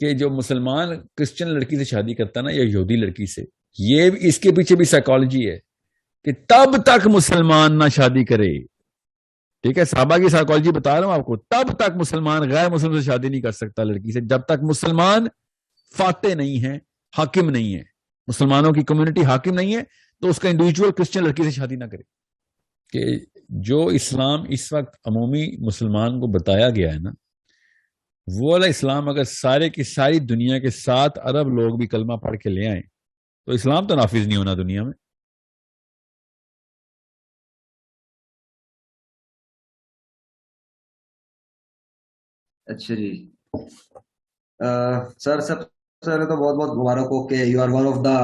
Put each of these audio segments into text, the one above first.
کہ جو مسلمان کرسچن لڑکی سے شادی کرتا ہے نا، یا یہودی لڑکی سے، یہ اس کے پیچھے بھی سائیکالوجی ہے کہ تب تک مسلمان نہ شادی کرے. ٹھیک ہے، صحابہ کی سائیکالوجی بتا رہا ہوں آپ کو. تب تک مسلمان غیر مسلم سے شادی نہیں کر سکتا لڑکی سے، جب تک مسلمان فاتح نہیں ہے، حاکم نہیں ہے، مسلمانوں کی کمیونٹی حاکم نہیں ہے، تو اس کا انڈیویجول کرسچن لڑکی سے شادی نہ کرے. کہ جو اسلام اس وقت عمومی مسلمان کو بتایا گیا ہے نا، وہ والا اسلام اگر سارے کی ساری دنیا کے 7 ارب لوگ بھی کلمہ پڑھ کے لے آئیں تو اسلام تو نافذ نہیں ہونا دنیا میں. اچھا جی. سر سب سے پہلے تو بہت بہت مبارک ہو کہ you are one of the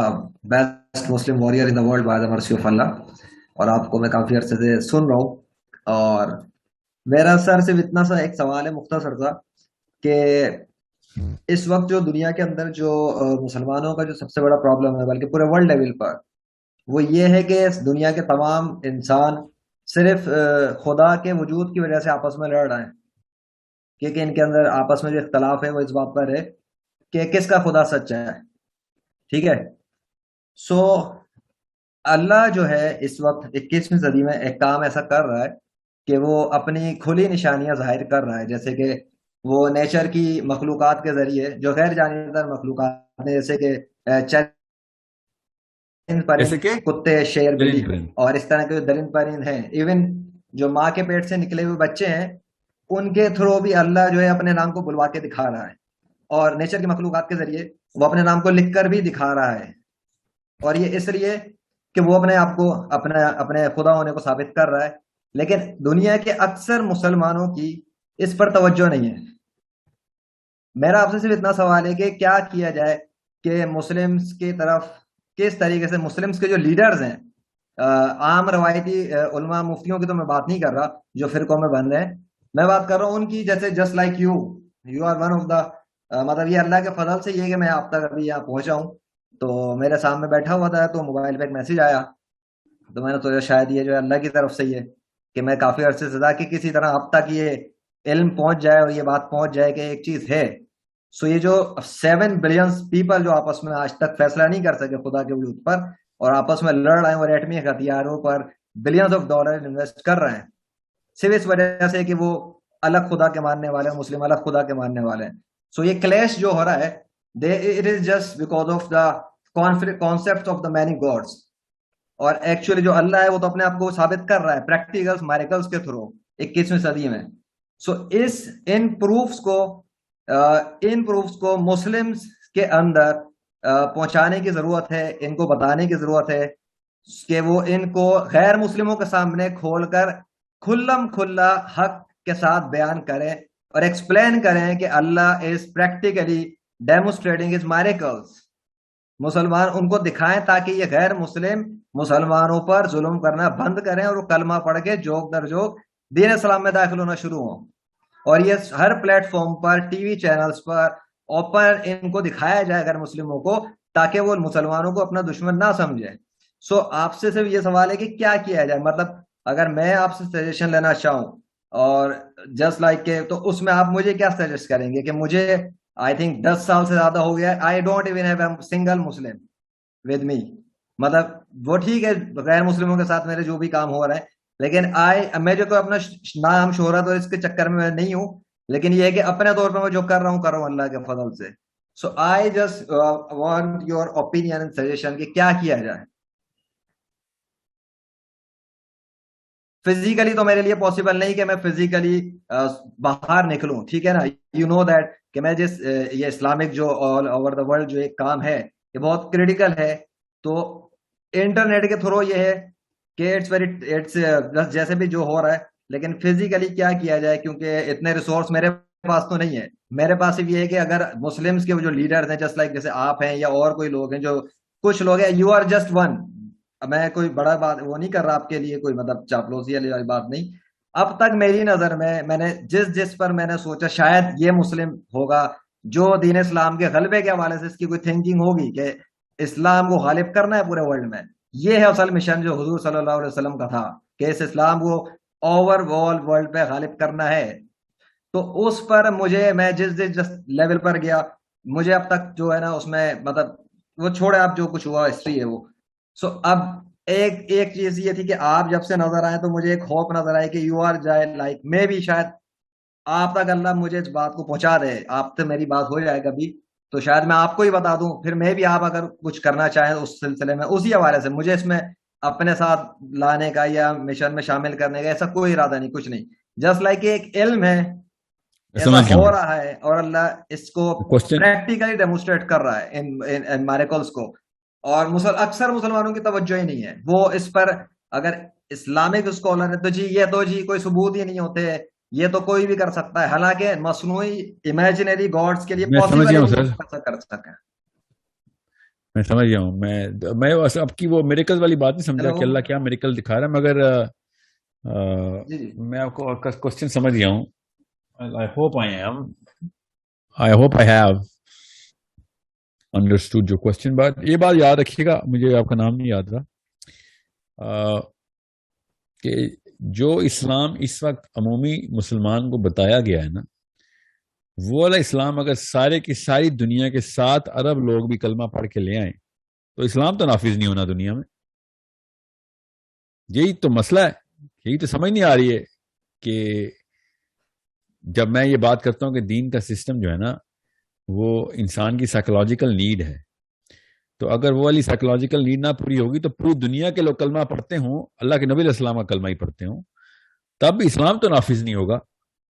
best Muslim warrior in the world by the mercy of اللہ. اور آپ کو میں کافی عرصے سے سن رہا ہوں. اور میرا سر صرف اتنا سا ایک سوال ہے مختصر سا کہ اس وقت جو دنیا کے اندر جو مسلمانوں کا جو سب سے بڑا پرابلم ہے بلکہ پورے ورلڈ لیول پر، وہ یہ ہے کہ اس دنیا کے تمام انسان صرف خدا کے وجود کی وجہ سے آپس میں لڑ رہے ہیں. کیونکہ ان کے اندر آپس میں جو اختلاف ہے وہ اس بات پر ہے کہ کس کا خدا سچا ہے. ٹھیک ہے. سو اللہ جو ہے اس وقت 21ویں صدی میں ایک کام ایسا کر رہا ہے کہ وہ اپنی کھلی نشانیاں ظاہر کر رہا ہے، جیسے کہ وہ نیچر کی مخلوقات کے ذریعے جو غیر جاندار مخلوقات ہیں، جیسے کہ چرند جیسے پرند، کہ کتے، شیر، بلی، چرند پرند. اور اس طرح کے جو درند پرند ہیں، ایون جو ماں کے پیٹ سے نکلے ہوئے بچے ہیں، ان کے تھرو بھی اللہ جو ہے اپنے نام کو بلوا کے دکھا رہا ہے، اور نیچر کی مخلوقات کے ذریعے وہ اپنے نام کو لکھ کر بھی دکھا رہا ہے. اور یہ اس لیے کہ وہ اپنے آپ کو اپنے خدا ہونے کو ثابت کر رہا ہے. لیکن دنیا کے اکثر مسلمانوں کی اس پر توجہ نہیں ہے. میرا آپ سے صرف اتنا سوال ہے کہ کیا کیا جائے کہ مسلمز کی طرف کس طریقے سے مسلمز کے جو لیڈرز ہیں، عام روایتی علماء مفتیوں کی تو میں بات نہیں کر رہا جو فرقوں میں بن رہے ہیں، میں بات کر رہا ہوں ان کی، جیسے just like you are one of the, مطلب یہ اللہ کے فضل سے یہ کہ میں آپ تک ابھی یہاں پہنچا ہوں. تو میرے سامنے بیٹھا ہوا تھا تو موبائل پہ ایک میسج آیا، تو میں نے سوچا شاید یہ جو ہے اللہ کی طرف سے یہ کہ میں کافی عرصے سے تھا کہ کسی طرح اب تک یہ علم پہنچ جائے اور یہ بات پہنچ جائے کہ ایک چیز ہے. سو یہ جو 7 بلین پیپل جو آپس میں آج تک فیصلہ نہیں کر سکے خدا کے وجود پر، اور آپس میں لڑ رہے ہیں اور ایٹمی ہتھیاروں پر بلینز آف ڈالر انویسٹ کر رہے ہیں، صرف اس وجہ سے کہ وہ الگ خدا کے ماننے والے ہیں، مسلم الگ خدا کے ماننے والے ہیں. سو یہ کلیش جو ہو رہا ہے، it is just because of the concept of the many gods. اور ایکچولی جو اللہ ہے وہ تو اپنے آپ کو ثابت کر رہا ہے پریکٹیکلز میریکلز کے تھرو 21ویں صدی میں. سو ان پروفس کو مسلمز کے اندر پہنچانے کی ضرورت ہے، ان کو بتانے کی ضرورت ہے کہ وہ ان کو غیر مسلموں کے سامنے کھول کر کھلم کھلا حق کے ساتھ بیان کریں اور ایکسپلین کریں کہ اللہ is practically demonstrating his miracles. مسلمان ان کو دکھائیں تاکہ یہ غیر مسلم مسلمانوں پر ظلم کرنا بند کریں اور وہ کلمہ پڑھ کے جوک در جوک دین اسلام میں داخل ہونا شروع ہوں. اور یہ ہر پلیٹ فارم پر، ٹی وی چینلز پر اوپن ان کو دکھایا جائے غیر مسلموں کو، تاکہ وہ مسلمانوں کو اپنا دشمن نہ سمجھے. سو آپ سے صرف یہ سوال ہے کہ کیا کیا جائے، مطلب اگر میں آپ سے سجیشن لینا چاہوں اور جسٹ لائک کہ، تو اس میں آپ مجھے کیا سجیسٹ کریں گے؟ کہ مجھے آئی تھنک 10 سال سے زیادہ ہو گیا، I don't even have a single Muslim with me. مطلب وہ ٹھیک ہے غیر مسلموں کے ساتھ میرے جو بھی کام ہو رہا ہے، لیکن میں جو کوئی اپنا نام شہرت اور اس کے چکر میں نہیں ہوں، لیکن یہ ہے کہ اپنے طور پہ میں جو کر رہا ہوں اللہ کے فضل سے. So I just want your opinion and suggestion کہ کیا کیا جائے. فزیکلی تو میرے لیے پاسبل نہیں کہ میں فزیکلی باہر نکلوں، ٹھیک ہے نا. یو نو دیٹ کہ میں یہ اسلامک جو آل اوور دا ورلڈ جو ایک کام ہے یہ بہت کریٹیکل ہے. تو انٹرنیٹ کے تھرو یہ ہے کہ اٹس جیسے بھی جو ہو رہا ہے، لیکن فزیکلی کیا کیا جائے کیونکہ اتنے ریسورس میرے پاس تو نہیں ہے. میرے پاس صرف یہ ہے کہ اگر مسلمس کے جو لیڈرز ہیں جسٹ لائک جیسے آپ ہیں یا اور کوئی لوگ ہیں، جو کچھ لوگ ہیں، یو آر جسٹ ون. میں کوئی بڑا بات وہ نہیں کر رہا آپ کے لیے، کوئی مطلب چاپلوسی والی بات نہیں. اب تک میری نظر میں نے جس پر میں نے سوچا شاید یہ مسلم ہوگا جو دین اسلام کے غلبے کے حوالے سے اس کی کوئی تھنکنگ ہوگی کہ اسلام کو غالب کرنا ہے پورے ورلڈ میں. یہ ہے اصل مشن جو حضور صلی اللہ علیہ وسلم کا تھا کہ اس اسلام کو اوور آل ورلڈ پہ غالب کرنا ہے. تو اس پر میں جس لیول پر گیا مجھے اب تک جو ہے نا اس میں مطلب وہ چھوڑے، اب جو کچھ ہوا ہسٹری ہے وہ. سو اب ایک ایک چیز یہ تھی کہ آپ جب سے نظر آئے تو مجھے ایک ہوپ نظر آئی کہ یو آر جائے لائک میں بھی شاید آپ تک اللہ مجھے اس بات کو پہنچا دے، آپ سے میری بات ہو جائے کبھی تو شاید میں آپ کو ہی بتا دوں، پھر میں بھی آپ اگر کچھ کرنا چاہیں اس سلسلے میں اسی حوالے سے، مجھے اس میں اپنے ساتھ لانے کا یا مشن میں شامل کرنے کا ایسا کوئی ارادہ نہیں، کچھ نہیں. جسٹ لائک ایک علم ہے، میں ایسا سمجھ گیا ہو ہوں. رہا ہے اور اللہ اس کو کوشچن پریکٹیکلی ڈیمونسٹریٹ کر رہا ہے ان میریکلز کو. اور اکثر مسلمانوں کی توجہ ہی نہیں ہے وہ اس پر. اگر اسلامک اسکالر ہے تو جی یہ تو جی کوئی ثبوت ہی نہیں ہوتے، یہ تو کوئی بھی کر سکتا ہے، حالانکہ مصنوعی امیجنری گاڈس کے لیے میں سمجھ پاسبل گیا ہی ہوں نہیں سر، ہے ایسا کر سکیں. میں سمجھ گیا ہوں. میں اب کی وہ میریکل والی بات نہیں سمجھا ہیلو. کہ اللہ کیا میریکل دکھا رہا ہے، مگر جی جی میں آپ کو کوشچن سمجھ گیا ہوں. I hope I have understood جو کوشچن. یہ بات یاد رکھیے گا، مجھے آپ کا نام نہیں یاد رہا، کہ جو اسلام اس وقت عمومی مسلمان کو بتایا گیا ہے نا، وہ والا اسلام اگر سارے کی ساری دنیا کے 7 ارب لوگ بھی کلمہ پڑھ کے لے آئیں تو اسلام تو نافذ نہیں ہونا دنیا میں. یہی تو مسئلہ ہے، یہی تو سمجھ نہیں آ رہی ہے کہ جب میں یہ بات کرتا ہوں کہ دین کا سسٹم جو ہے نا وہ انسان کی سائیکولوجیکل نیڈ ہے، تو اگر وہ والی سائیکولوجیکل نیڈ نہ پوری ہوگی تو پوری دنیا کے لوگ کلمہ پڑھتے ہوں، اللہ کے نبی علیہ السلام کا کلمہ ہی پڑھتے ہوں، تب بھی اسلام تو نافذ نہیں ہوگا.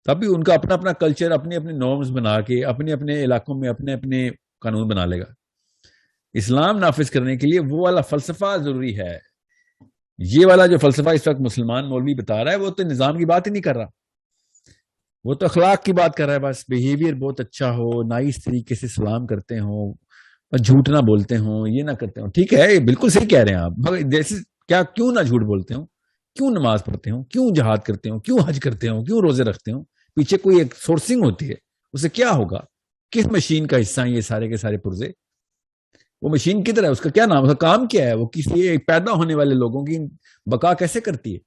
تب بھی ان کا اپنا اپنا کلچر، اپنے اپنے نارمز بنا کے اپنے اپنے علاقوں میں اپنے اپنے قانون بنا لے گا. اسلام نافذ کرنے کے لیے وہ والا فلسفہ ضروری ہے. یہ والا جو فلسفہ اس وقت مسلمان مولوی بتا رہا ہے وہ تو نظام کی بات ہی نہیں کر رہا، وہ تو اخلاق کی بات کر رہا ہے. بس بیہیویئر بہت اچھا ہو، نائس طریقے سے سلام کرتے ہوں، جھوٹ نہ بولتے ہوں، یہ نہ کرتے ہوں. ٹھیک ہے، بالکل صحیح کہہ رہے ہیں آپ، مگر جیسے کیوں نہ جھوٹ بولتے ہوں، کیوں نماز پڑھتے ہوں، کیوں جہاد کرتے ہوں، کیوں حج کرتے ہوں، کیوں روزے رکھتے ہوں؟ پیچھے کوئی ایک سورسنگ ہوتی ہے، اسے کیا ہوگا؟ کس مشین کا حصہ ہیں یہ سارے کے سارے پرزے؟ وہ مشین کدھر ہے؟ اس کا کیا نام، اس کا کام کیا ہے؟ وہ کسی پیدا ہونے والے لوگوں کی بقا کیسے کرتی ہے؟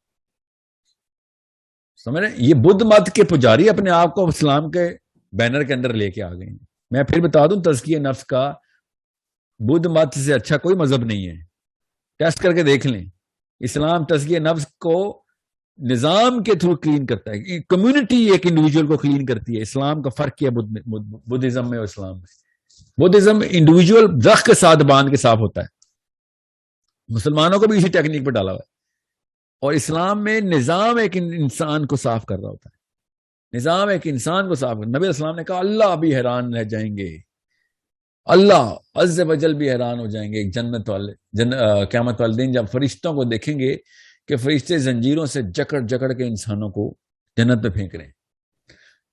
سمجھ رہے ہیں؟ یہ بدھ مت کے پجاری اپنے آپ کو اسلام کے بینر کے اندر لے کے آ گئے ہیں. میں پھر بتا دوں، تزکیہ نفس کا بدھ مت سے اچھا کوئی مذہب نہیں ہے. ٹیسٹ کر کے دیکھ لیں. اسلام تزکیہ نفس کو نظام کے تھرو کلین کرتا ہے، کمیونٹی ایک انڈیویجول کو کلین کرتی ہے. اسلام کا فرق کیا بدھزم میں اور اسلام میں؟ بدھزم انڈیویجول رخ کے ساتھ باندھ کے صاف ہوتا ہے، مسلمانوں کو بھی اسی ٹیکنیک پہ ڈالا ہوا ہے. اور اسلام میں نظام ایک انسان کو صاف کر رہا ہوتا ہے، نظام ایک انسان کو صاف کر. نبی السلام نے کہا اللہ بھی حیران رہ جائیں گے، اللہ عز و جل بھی حیران ہو جائیں گے جنت والے قیامت والے دن، جب فرشتوں کو دیکھیں گے کہ فرشتے زنجیروں سے جکڑ جکڑ کے انسانوں کو جنت پہ پھینک رہے ہیں.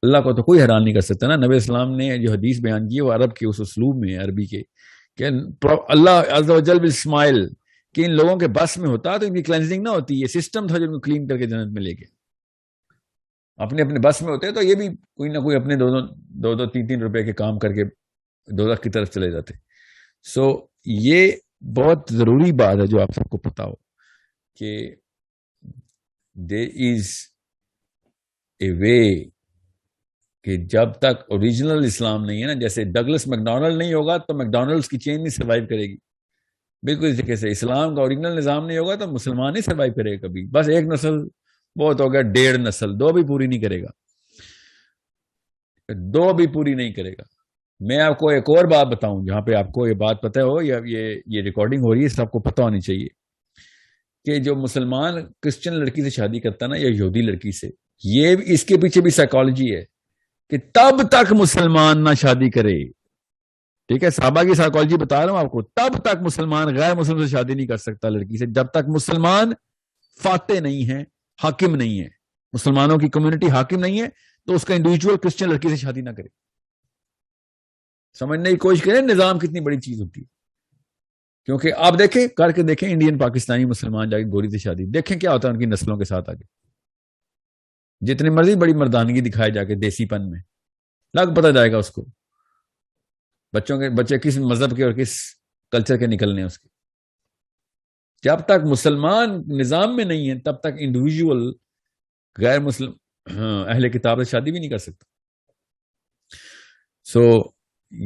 اللہ کو تو کوئی حیران نہیں کر سکتا نا. نبی السلام نے جو حدیث بیان کی وہ عرب کے اس اسلوب میں، عربی کے، کہ اللہ عز و جل ول اسمائل، کہ ان لوگوں کے بس میں ہوتا تو ان کی کلینزنگ نہ ہوتی. یہ سسٹم تھا جو ان کو کلین کر کے جنت میں لے گئے. اپنے اپنے بس میں ہوتے تو یہ بھی کوئی نہ کوئی اپنے دو تین روپے کے کام کر کے دوزخ کی طرف چلے جاتے. سو یہ بہت ضروری بات ہے جو آپ سب کو پتا ہو کہ there is a way کہ جب تک اوریجنل اسلام نہیں ہے نا، جیسے ڈگلس میکڈونلڈ نہیں ہوگا تو میکڈونلڈس کی چین نہیں سروائیو کرے گی. بالکل اس طریقے سے اسلام کا اوریجنل نظام نہیں ہوگا تو مسلمان نہیں سروائیو کرے گا کبھی. بس ایک نسل بہت ہو گیا، 1.5 نسل، 2 بھی پوری نہیں کرے گا، 2 بھی پوری نہیں کرے گا. میں آپ کو ایک اور بات بتاؤں جہاں پہ آپ کو یہ بات پتہ ہو، یا یہ ریکارڈنگ ہو رہی ہے، سب کو پتہ ہونی چاہیے کہ جو مسلمان کرسچن لڑکی سے شادی کرتا ہے نا، یا یہودی لڑکی سے، یہ اس کے پیچھے بھی سائیکالوجی ہے کہ تب تک مسلمان نہ شادی کرے. ٹھیک ہے، صحابہ کی سائیکالوجی بتا رہا ہوں آپ کو. تب تک مسلمان غیر مسلم سے شادی نہیں کر سکتا لڑکی سے، جب تک مسلمان فاتح نہیں ہے، حاکم نہیں ہے، مسلمانوں کی کمیونٹی حاکم نہیں ہے تو اس کا انڈیویجول کرسچن لڑکی سے شادی نہ کرے. سمجھنے کی کوشش کریں نظام کتنی بڑی چیز ہوتی ہے. کیونکہ آپ دیکھیں، کر کے دیکھیں، انڈین پاکستانی مسلمان جا کے گوری سے شادی، دیکھیں کیا ہوتا ہے ان کی نسلوں کے ساتھ آگے. جتنی مرضی بڑی مردانگی دکھائے جا کے دیسی پن میں، لگ پتہ جائے گا اس کو بچے کس مذہب کے اور کس کلچر کے نکلنے اس کے. جب تک مسلمان نظام میں نہیں ہے تب تک انڈیویجول غیر مسلم اہل کتاب سے شادی بھی نہیں کر سکتا. سو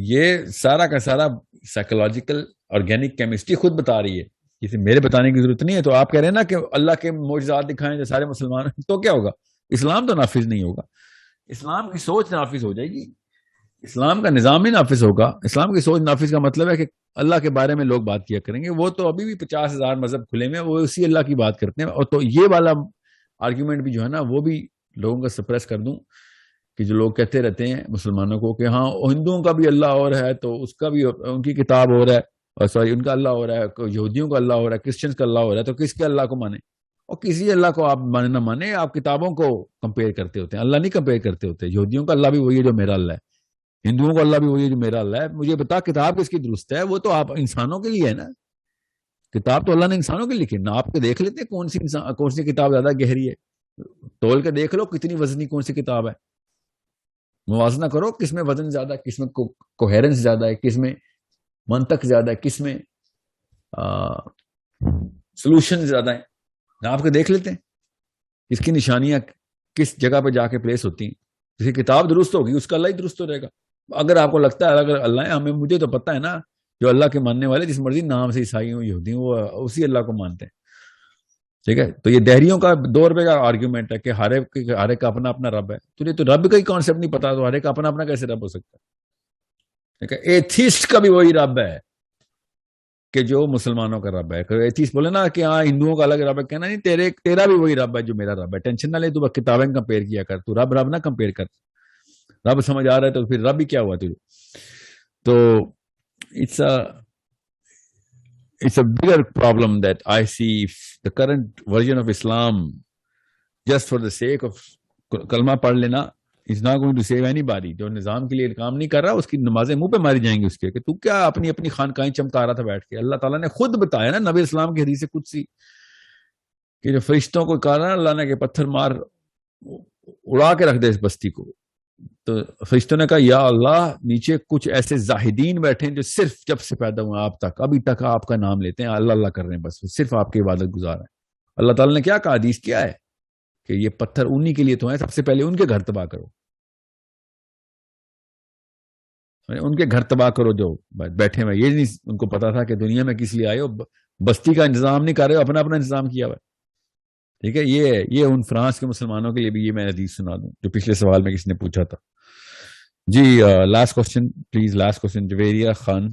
یہ سارا کا سارا سائیکولوجیکل آرگینک کیمسٹری خود بتا رہی ہے، اسے میرے بتانے کی ضرورت نہیں ہے. تو آپ کہہ رہے ہیں نا کہ اللہ کے معجزات دکھائیں جو سارے مسلمان، تو کیا ہوگا؟ اسلام تو نافذ نہیں ہوگا، اسلام کی سوچ نافذ ہو جائے گی، اسلام کا نظام ہی نافذ ہوگا. اسلام کی سوچ نافذ کا مطلب ہے کہ اللہ کے بارے میں لوگ بات کیا کریں گے. وہ تو ابھی بھی 50,000 مذہب کھلے میں، وہ اسی اللہ کی بات کرتے ہیں. اور تو یہ والا آرگیومنٹ بھی جو ہے نا وہ بھی لوگوں کا سپریس کر دوں کہ جو لوگ کہتے رہتے ہیں مسلمانوں کو کہ ہاں ہندوؤں کا بھی اللہ اور ہے تو اس کا بھی ان کی کتاب اور ہے، اور سوری ان کا اللہ ہو رہا ہے، یہودیوں کا اللہ ہو رہا ہے، کرسچنز کا اللہ ہو رہا ہے، تو کس کے اللہ کو مانے؟ اور کسی اللہ کو آپ مانے نہ مانے، آپ کتابوں کو کمپیئر کرتے ہوتے ہیں، اللہ نہیں کمپیئر کرتے ہوتے. یہودیوں کا اللہ بھی وہی ہے جو میرا اللہ ہے، ہندوؤں کا اللہ بھی وہی ہے جو میرا اللہ ہے. مجھے بتا کتاب کس کی درست ہے؟ وہ تو آپ انسانوں کے لیے ہے نا، کتاب تو اللہ نے انسانوں کے لکھی نا. آپ کے دیکھ لیتے ہیں کون سی کتاب زیادہ گہری ہے، تول کے دیکھ لو کتنی وزنی کون سی کتاب ہے، موازنہ کرو کس میں وزن زیادہ ہے، کس میں کوہیرنس زیادہ ہے، کس میں منطق زیادہ ہے، کس میں سولوشن زیادہ ہے. آپ کے دیکھ لیتے ہیں اس کی نشانیاں کس جگہ پہ جا کے پلیس ہوتی ہیں. جس کی کتاب درست ہوگی اس کا اللہ ہی درست ہو رہے گا. اگر آپ کو لگتا ہے اگر اللہ ہے، مجھے تو پتہ ہے نا جو اللہ کے ماننے والے جس مرضی نام سے عیسائی ہوں یہودی ہوں وہ اسی اللہ کو مانتے ہیں. ٹھیک ہے، تو یہ دہریوں کا 2 روپے کا آرگیومنٹ ہے کہ ہر ایک کا اپنا اپنا رب ہے. تجھے تو رب کا ہی کانسیپٹ نہیں پتا تو ہر ایک کا اپنا اپنا کیسے رب ہو سکتا ہے؟ ٹھیک ہے، ایتھیسٹ کا بھی وہی رب ہے کہ جو مسلمانوں کا رب ہے. ایتھیسٹ بولے نا کہ ہاں ہندوؤں کا الگ رب ہے، کہنا نہیں تیرا بھی وہی رب ہے جو میرا رب ہے. ٹینشن نہ لے، تو کتابیں کمپیئر کیا کر، تو رب نہ کمپیئر کر. رب سمجھ آ رہا ہے تو پھر رب ہی کیا ہوا تجھے؟ تو it's a bigger problem that I see the current version of Islam just for the sake of کلمہ پڑھ لینا is not going to save anybody. جو نظام کے لیے کام نہیں کر رہا اس کی نمازیں منہ پہ ماری جائیں گی اس کے کہ تو کیا اپنی خانقاہیں چمکا رہا تھا بیٹھ کے. اللہ تعالیٰ نے خود بتایا نا نبی اسلام کی حدیث قدسی کہ جو فرشتوں کو کہا نا اللہ نے کہ پتھر مار اڑا کے رکھ دے اس بستی کو، تو فرشتوں نے کہا یا اللہ نیچے کچھ ایسے زاہدین بیٹھے ہیں جو صرف جب سے پیدا ہوئے آپ تک ابھی تک آپ کا نام لیتے ہیں، اللہ اللہ کر رہے ہیں، بس صرف آپ کی عبادت گزار ہیں. اللہ تعالیٰ نے کیا کہا؟ حدیث کیا ہے کہ یہ پتھر انہی کے لیے تو ہیں، سب سے پہلے ان کے گھر تباہ کرو، ان کے گھر تباہ کرو جو بیٹھے ہوئے. یہ نہیں ان کو پتا تھا کہ دنیا میں کس لیے آئے ہو، بستی کا انتظام نہیں کر رہے ہو، اپنا اپنا انتظام کیا ہوا ہے. ٹھیک ہے، یہ ان فرانس کے مسلمانوں کے لیے بھی یہ میں حدیث سنا دوں جو پچھلے سوال میں کس نے پوچھا تھا. جی last question please, last question Javeria Khan.